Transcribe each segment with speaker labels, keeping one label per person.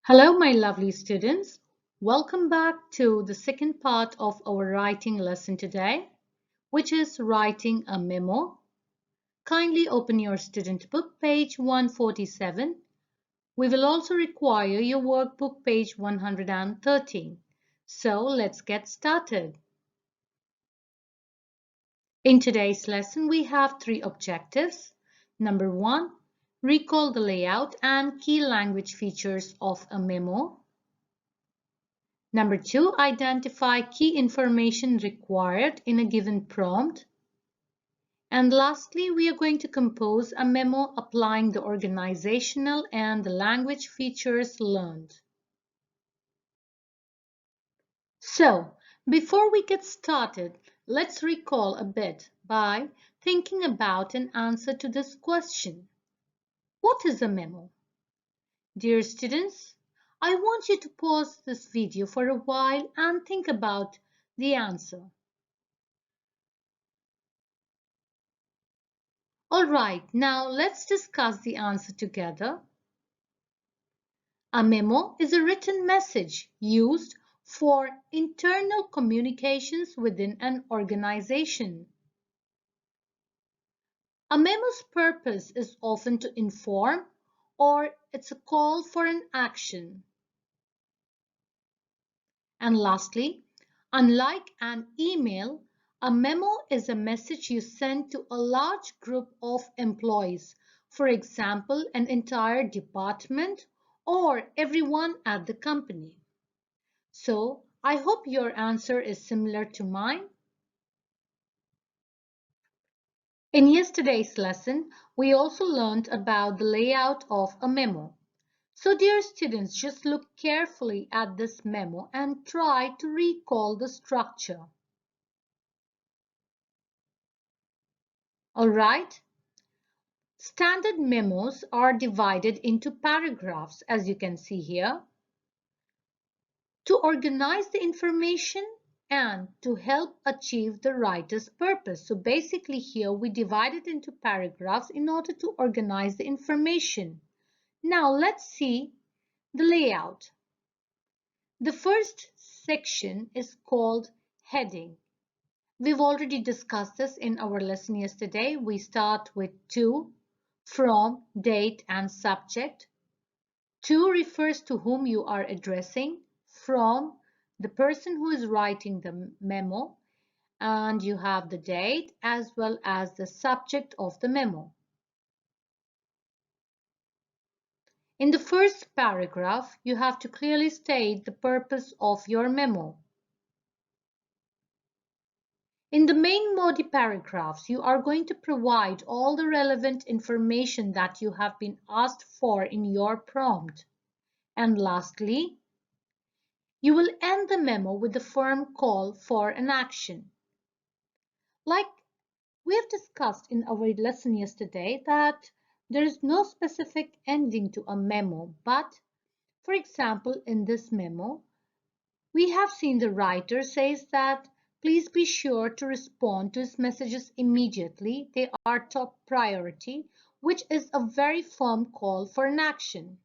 Speaker 1: Hello, my lovely students. Welcome back to the second part of our writing lesson today, which is writing a memo. Kindly open your student book, page 147. We will also require your workbook, page 113. So let's get started. In today's lesson, we have three objectives. Number one, recall the layout and key language features of a memo. Number two, identify key information required in a given prompt. And lastly, we are going to compose a memo applying the organizational and the language features learned. So, before we get started, let's recall a bit by thinking about an answer to this question. What is a memo? Dear students, I want you to pause this video for a while and think about the answer. Alright, now let's discuss the answer together. A memo is a written message used for internal communications within an organization. A memo's purpose is often to inform or it's a call for an action. And lastly, unlike an email, a memo is a message you send to a large group of employees, for example, an entire department or everyone at the company. So, I hope your answer is similar to mine. In yesterday's lesson, we also learned about the layout of a memo. So dear students, just look carefully at this memo and try to recall the structure. Alright? Standard memos are divided into paragraphs, as you can see here, to organize the information and to help achieve the writer's purpose. So basically here we divide it into paragraphs in order to organize the information. Now let's see the layout. The first section is called heading. We've already discussed this in our lesson yesterday. We start with to, from, date, and subject. To refers to whom you are addressing, from the person who is writing the memo, and you have the date as well as the subject of the memo. In the first paragraph, you have to clearly state the purpose of your memo. In the main body paragraphs, you are going to provide all the relevant information that you have been asked for in your prompt. And lastly, you will end the memo with a firm call for an action. Like we have discussed in our lesson yesterday that there is no specific ending to a memo, but for example, in this memo, we have seen the writer says that please be sure to respond to his messages immediately. They are top priority, which is a very firm call for an action.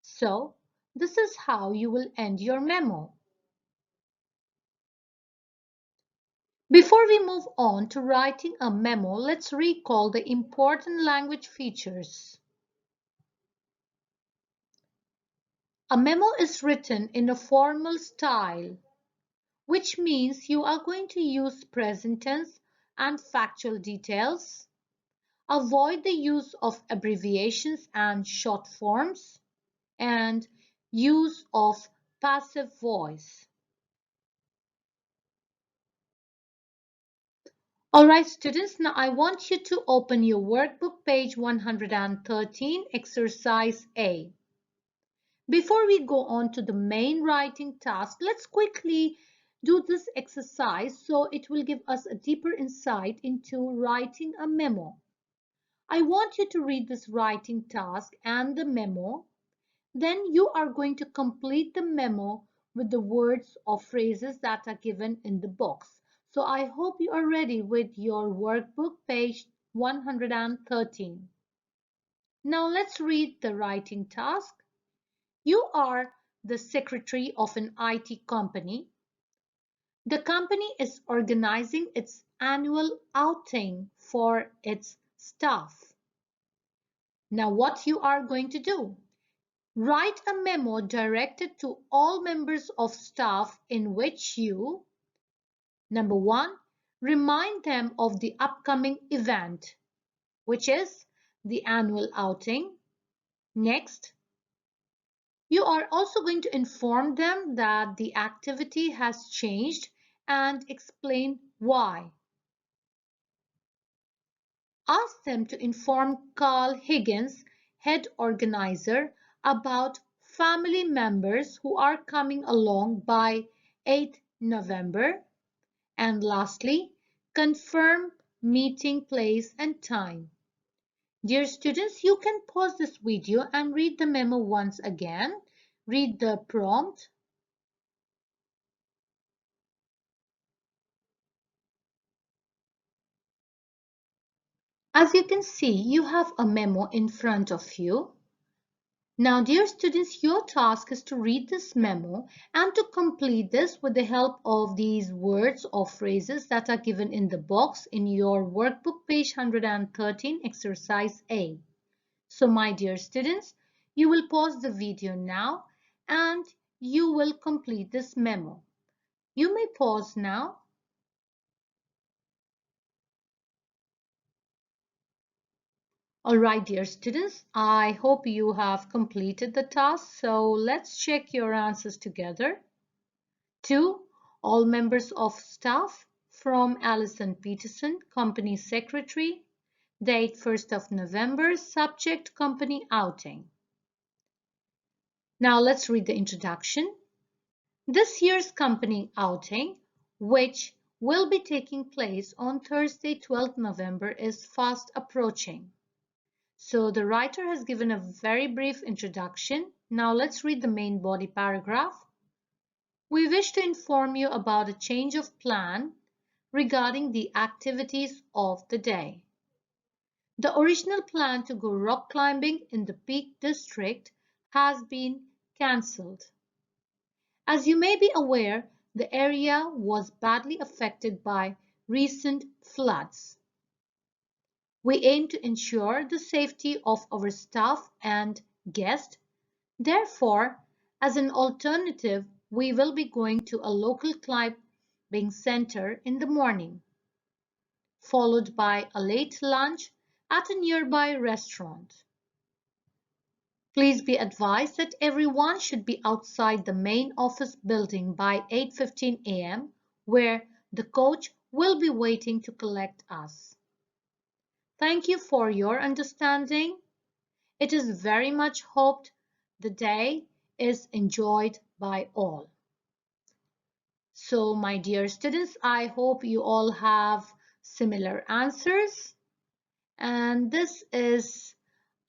Speaker 1: So, this is how you will end your memo. Before we move on to writing a memo, let's recall the important language features. A memo is written in a formal style, which means you are going to use present tense and factual details. Avoid the use of abbreviations and short forms, and use of passive voice. Alright students, now I want you to open your workbook, page 113, exercise A. Before we go on to the main writing task, let's quickly do this exercise so it will give us a deeper insight into writing a memo. I want you to read this writing task and the memo. Then you are going to complete the memo with the words or phrases that are given in the box. So I hope you are ready with your workbook, page 113. Now let's read the writing task. You are the secretary of an IT company. The company is organizing its annual outing for its staff. Now, what you are going to do? Write a memo directed to all members of staff in which you, number one, remind them of the upcoming event, which is the annual outing. Next, you are also going to inform them that the activity has changed and explain why. Ask them to inform Carl Higgins, head organizer, about family members who are coming along by 8th November. And lastly, confirm meeting place and time. Dear students, you can pause this video and read the memo once again. Read the prompt. As you can see, you have a memo in front of you. Now, dear students, your task is to read this memo and to complete this with the help of these words or phrases that are given in the box in your workbook, page 113, exercise A. So, my dear students, you will pause the video now and you will complete this memo. You may pause now. All right, dear students, I hope you have completed the task. So let's check your answers together. 2. All members of staff from Alison Peterson, Company Secretary. Date 1st of November, subject company outing. Now let's read the introduction. This year's company outing, which will be taking place on Thursday, 12th November, is fast approaching. So the writer has given a very brief introduction. Now let's read the main body paragraph. We wish to inform you about a change of plan regarding the activities of the day. The original plan to go rock climbing in the Peak District has been cancelled. As you may be aware, the area was badly affected by recent floods. We aim to ensure the safety of our staff and guests. Therefore, as an alternative, we will be going to a local climbing center in the morning, followed by a late lunch at a nearby restaurant. Please be advised that everyone should be outside the main office building by 8:15 a.m., where the coach will be waiting to collect us. Thank you for your understanding. It is very much hoped the day is enjoyed by all. So, my dear students, I hope you all have similar answers. And this is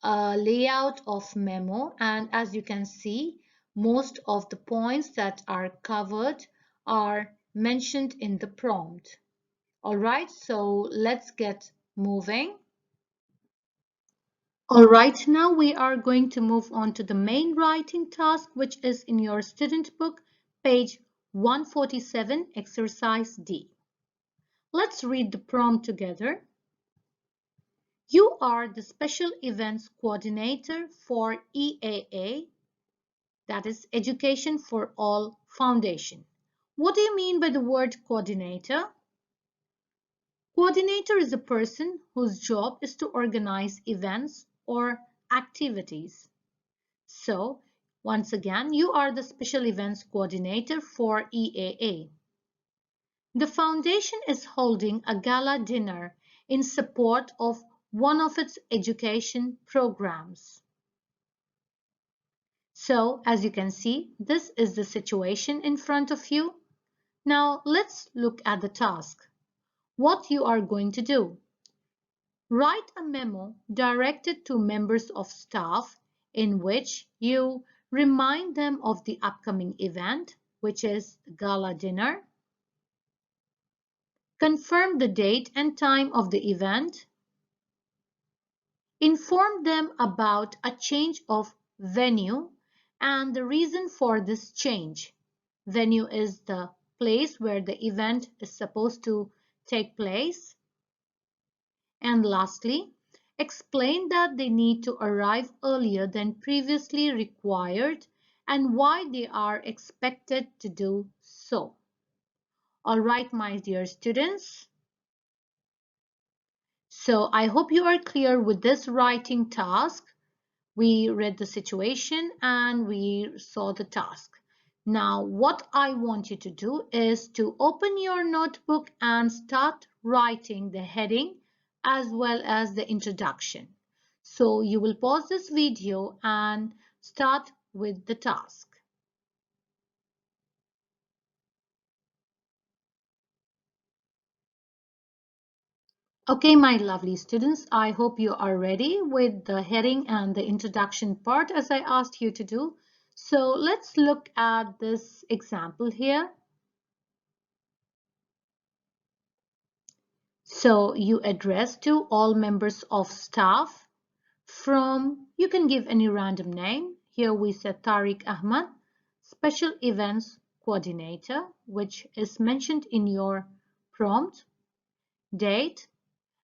Speaker 1: a layout of memo. And as you can see, most of the points that are covered are mentioned in the prompt. All right, so let's get moving. All right, now we are going to move on to the main writing task, which is in your student book, page 147, exercise D. Let's read the prompt together. You are the Special Events Coordinator for EAA, that is Education for All Foundation. What do you mean by the word coordinator? Coordinator is a person whose job is to organize events or activities. So, once again, you are the Special Events Coordinator for EAA. The foundation is holding a gala dinner in support of one of its education programs. So, as you can see, this is the situation in front of you. Now, let's look at the task. What you are going to do. Write a memo directed to members of staff in which you remind them of the upcoming event, which is the gala dinner. Confirm the date and time of the event. Inform them about a change of venue and the reason for this change. Venue is the place where the event is supposed to take place. And lastly, explain that they need to arrive earlier than previously required and why they are expected to do so. All right, my dear students. So I hope you are clear with this writing task. We read the situation and we saw the task. Now, what I want you to do is to open your notebook and start writing the heading as well as the introduction. So you will pause this video and start with the task. Okay, my lovely students, I hope you are ready with the heading and the introduction part as I asked you to do. So let's look at this example here. So you address to all members of staff from, you can give any random name. Here we said Tariq Ahmad, Special Events Coordinator, which is mentioned in your prompt, date,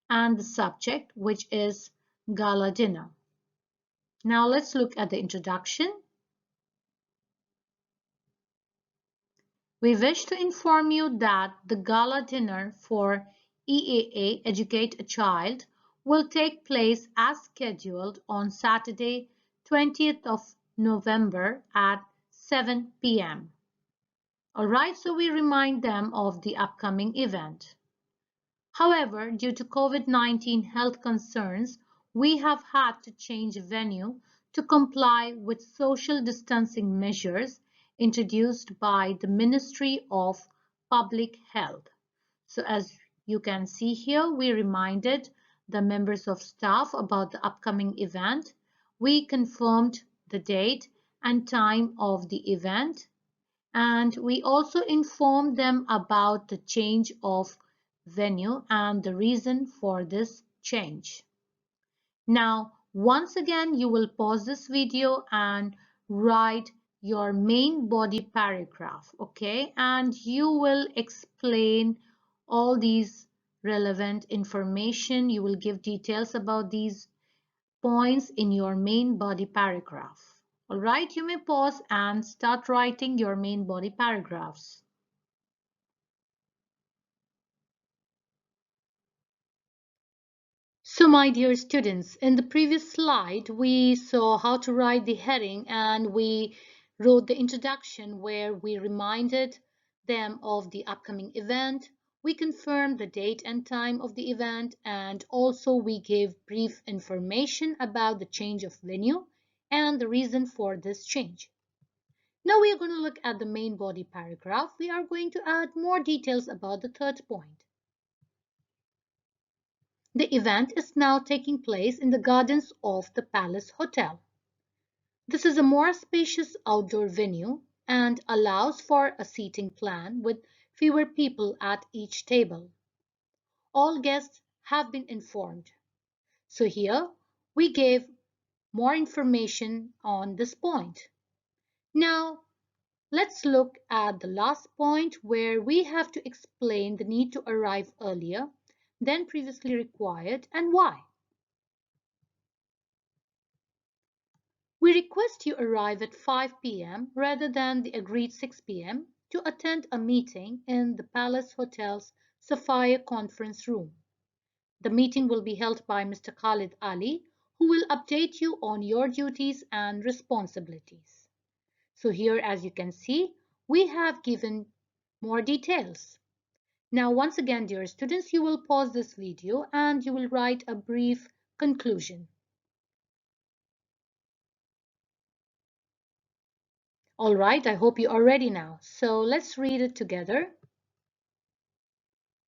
Speaker 1: and the subject, which is gala dinner. Now let's look at the introduction. We wish to inform you that the gala dinner for EAA Educate a Child will take place as scheduled on Saturday, 20th of November at 7 p.m. Alright, so we remind them of the upcoming event. However, due to COVID-19 health concerns, we have had to change venue to comply with social distancing measures introduced by the Ministry of Public Health. So as you can see here, we reminded the members of staff about the upcoming event. We confirmed the date and time of the event, and we also informed them about the change of venue and the reason for this change. Now, once again, you will pause this video and write your main body paragraph, okay? And you will explain all these relevant information. You will give details about these points in your main body paragraph. All right, you may pause and start writing your main body paragraphs. So my dear students, in the previous slide, we saw how to write the heading and we wrote the introduction where we reminded them of the upcoming event. We confirmed the date and time of the event, and also we gave brief information about the change of venue and the reason for this change. Now we are going to look at the main body paragraph. We are going to add more details about the third point. The event is now taking place in the gardens of the Palace Hotel. This is a more spacious outdoor venue and allows for a seating plan with fewer people at each table. All guests have been informed. So here we gave more information on this point. Now let's look at the last point where we have to explain the need to arrive earlier than previously required and why. We request you arrive at 5 p.m. rather than the agreed 6 p.m. to attend a meeting in the Palace Hotel's Sapphire Conference Room. The meeting will be held by Mr. Khalid Ali, who will update you on your duties and responsibilities. So here, as you can see, we have given more details. Now, once again, dear students, you will pause this video and you will write a brief conclusion. All right, I hope you are ready now. So let's read it together.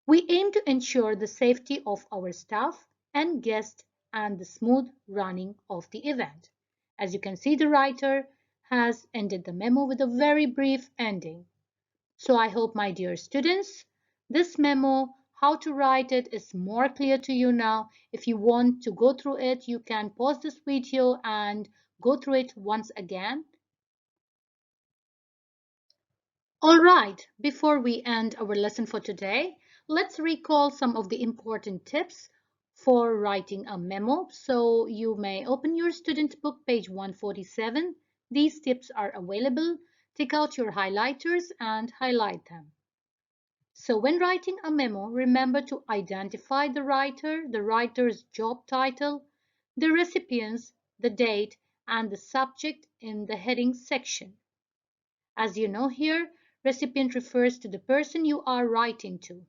Speaker 1: We aim to ensure the safety of our staff and guests and the smooth running of the event. As you can see, the writer has ended the memo with a very brief ending. So I hope, my dear students, this memo, how to write it, is more clear to you now. If you want to go through it, you can pause this video and go through it once again. All right, before we end our lesson for today, let's recall some of the important tips for writing a memo. So you may open your student book, page 147. These tips are available. Take out your highlighters and highlight them. So when writing a memo, remember to identify the writer, the writer's job title, the recipients, the date, and the subject in the heading section. As you know here, recipient refers to the person you are writing to.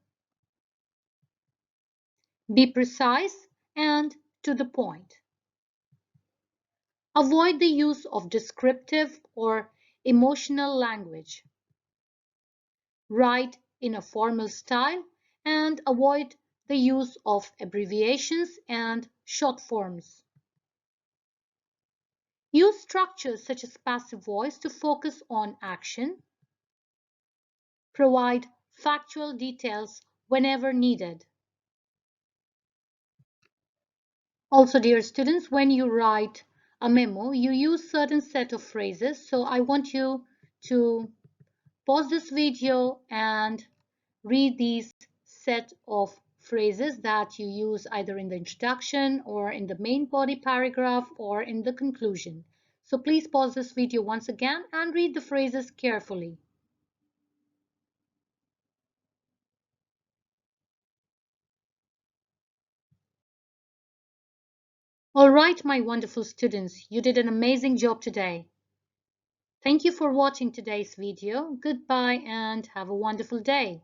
Speaker 1: Be precise and to the point. Avoid the use of descriptive or emotional language. Write in a formal style and avoid the use of abbreviations and short forms. Use structures such as passive voice to focus on action. Provide factual details whenever needed. Also, dear students, when you write a memo, you use certain set of phrases. So I want you to pause this video and read these set of phrases that you use either in the introduction or in the main body paragraph or in the conclusion. So please pause this video once again and read the phrases carefully. All right, my wonderful students, you did an amazing job today. Thank you for watching today's video. Goodbye and have a wonderful day.